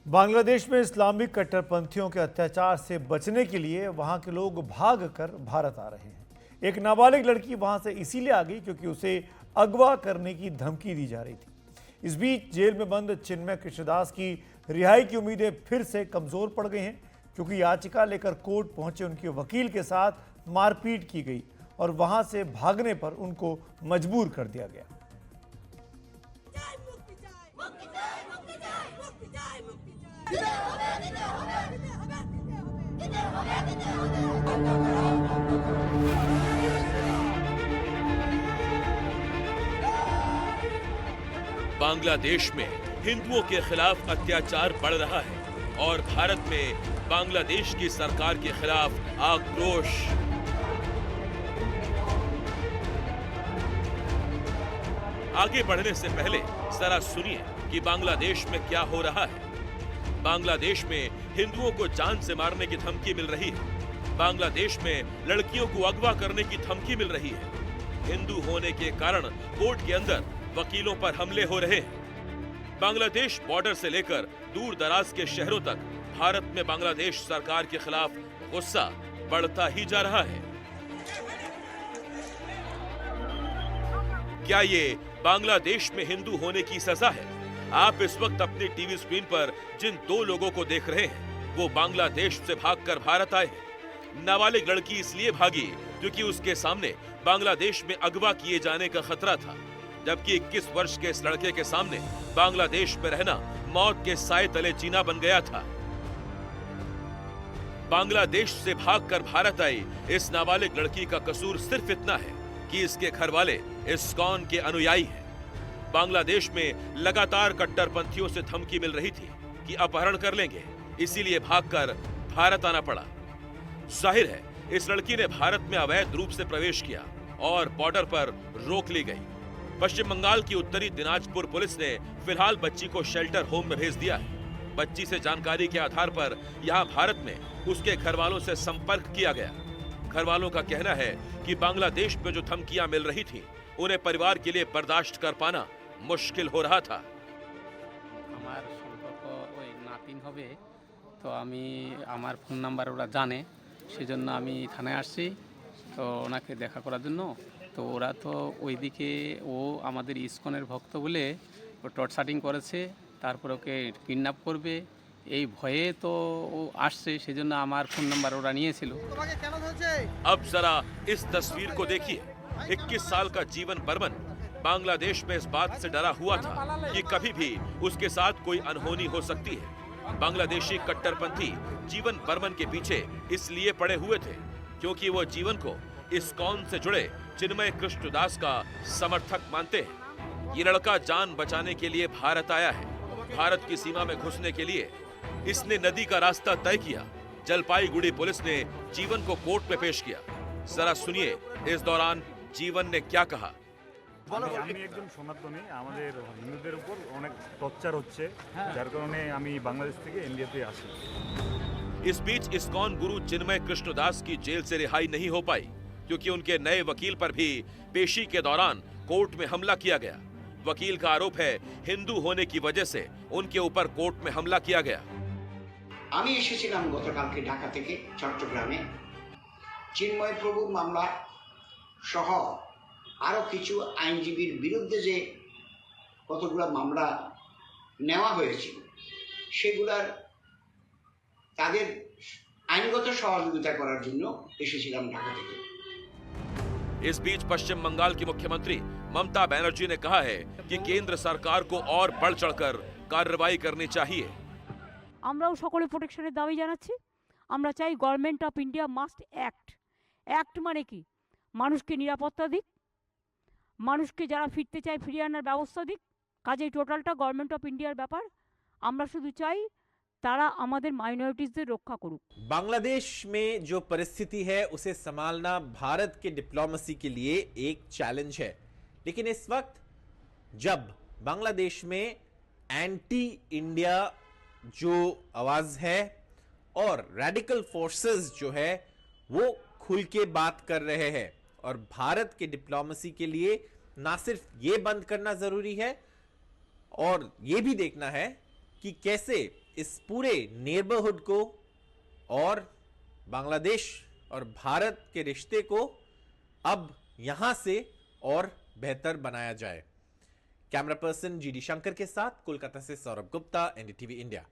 बांग्लादेश में इस्लामिक कट्टरपंथियों के अत्याचार से बचने के लिए वहां के लोग भाग कर भारत आ रहे हैं। एक नाबालिग लड़की वहां से इसीलिए आ गई क्योंकि उसे अगवा करने की धमकी दी जा रही थी। इस बीच जेल में बंद चिन्मय कृष्णदास की रिहाई की उम्मीदें फिर से कमजोर पड़ गई हैं क्योंकि याचिका लेकर कोर्ट पहुंचे उनके वकील के साथ मारपीट की गई और वहां से भागने पर उनको मजबूर कर दिया गया। बांग्लादेश में हिंदुओं के खिलाफ अत्याचार बढ़ रहा है और भारत में बांग्लादेश की सरकार के खिलाफ आक्रोश। आगे बढ़ने से पहले जरा सुनिए कि बांग्लादेश में क्या हो रहा है। बांग्लादेश में हिंदुओं को जान से मारने की धमकी मिल रही है। बांग्लादेश में लड़कियों को अगवा करने की धमकी मिल रही है। हिंदू होने के कारण कोर्ट के अंदर वकीलों पर हमले हो रहे हैं। बांग्लादेश बॉर्डर से लेकर दूर दराज के शहरों तक भारत में बांग्लादेश सरकार के खिलाफ गुस्सा बढ़ता ही जा रहा है। क्या ये बांग्लादेश में हिंदू होने की सजा है? आप इस वक्त अपनी टीवी स्क्रीन पर जिन दो लोगों को देख रहे हैं वो बांग्लादेश से भागकर भारत आए हैं। नाबालिग लड़की इसलिए भागी क्योंकि उसके सामने बांग्लादेश में अगवा किए जाने का खतरा था, जबकि 21 वर्ष के इस लड़के के सामने बांग्लादेश में रहना मौत के साए तले जीना बन गया था। बांग्लादेश से भागकर भारत आई इस नाबालिग लड़की का कसूर सिर्फ इतना है कि इसके घर वाले इस्कॉन के अनुयायी हैं। बांग्लादेश में लगातार कट्टरपंथियों से धमकी मिल रही थी कि अपहरण कर लेंगे, इसीलिए भागकर भारत आना पड़ा। जाहिर है इस लड़की ने भारत में अवैध रूप से प्रवेश किया और बॉर्डर पर रोक ली गई। पश्चिम बंगाल की उत्तरी दिनाजपुर पुलिस ने फिलहाल बच्ची को शेल्टर होम में भेज दिया है। बच्ची से जानकारी के आधार पर यहां भारत में उसके घर वालों से संपर्क किया गया। घर वालों का कहना है कि बांग्लादेश में जो धमकियां मिल रही थी उन्हें परिवार के लिए बर्दाश्त कर पाना मुश्किल हो रहा था। আমার সম্পর্ক ওই নাতিন হবে তো আমি আমার ফোন নাম্বার ওরা জানে, সেজন্য আমি থানায় আসছি তো ওনাকে দেখা করার জন্য। তো ওরা তো ওইদিকে ও আমাদের ইসকনের ভক্ত বলে ও টর্চারিং করেছে, তারপর ওকে কিডন্যাপ করবে এই ভয়ে তো ও আসছে, সেজন্য আমার ফোন নাম্বার ওরা নিয়েছিল। अब जरा इस तस्वीर को देखिए। 21 साल का जीवन बर्मन बांग्लादेश में इस बात से डरा हुआ था कि कभी भी उसके साथ कोई अनहोनी हो सकती है। बांग्लादेशी कट्टरपंथी जीवन बर्मन के पीछे इसलिए पड़े हुए थे क्योंकि वो जीवन को इस्कॉन से जुड़े चिन्मय कृष्णदास का समर्थक मानते हैं। ये लड़का जान बचाने के लिए भारत आया है। भारत की सीमा में घुसने के लिए इसने नदी का रास्ता तय किया। जलपाईगुड़ी पुलिस ने जीवन को कोर्ट में पेश किया। जरा सुनिए इस दौरान जीवन ने क्या कहा। আমি একজন সনাতনী, আমাদের হিন্দুদের উপর অনেক টর্চার হচ্ছে, যার কারণে আমি বাংলাদেশ থেকে ইন্ডিয়াতে আসি। इस बीच इस्कॉन गुरु चिन्मय कृष्णदास की जेल से रिहाई नहीं हो पाई क्योंकि उनके नए वकील पर भी पेशी के दौरान कोर्ट में हमला किया गया। वकील का आरोप है हिंदू होने की वजह से उनके ऊपर कोर्ट में हमला किया गया। আমি এসেছিলাম গতকালকে ঢাকা থেকে চট্টগ্রামে চিন্ময় প্রভুর মামলা সহ আরো কিছু আইনজীবীর বিরুদ্ধে যে কতগুলো মামলা নেওয়া হয়েছিল সেগুলার তাদের আইনগত সহযোগিতা করার জন্য এসেছিলাম ঢাকা থেকে। इस बीच पश्चिम बंगाल की मुख्यमंत्री ममता बनर्जी ने कहा है कि केंद्र सरकार को और बढ़ चढ़कर कार्रवाई करनी चाहिए। আমরাও সকলে প্রোটেকশনের দাবি জানাচ্ছি। আমরা চাই government of India must act মানে কি মানুষকে নিরাপত্তা দিক, মানুষকে যারা ফিরতে চায় ফিরিয়ে আনার ব্যবস্থা দিক। কাজেই টোটালটা গভর্নমেন্ট অফ ইন্ডিয়ার ব্যাপার। আমরা শুধু চাই তারা আমাদের মাইনরিটিজদের রক্ষা করুক। बांग्लादेश में जो परिस्थिति है उसे संभालना भारत के डिप्लोमेसी के लिए एक चैलेंज है, लेकिन इस वक्त जब बांग्लादेश में एंटी इंडिया जो आवाज है और रेडिकल फोर्सेस जो है वो खुल के बात कर रहे हैं और भारत के डिप्लोमेसी के लिए ना सिर्फ ये बंद करना जरूरी है और ये भी देखना है कि कैसे इस पूरे नेबरहुड को और बांग्लादेश और भारत के रिश्ते को अब यहां से और बेहतर बनाया जाए। कैमरा पर्सन जीडी शंकर के साथ कोलकाता से सौरभ गुप्ता, एनडीटीवी इंडिया।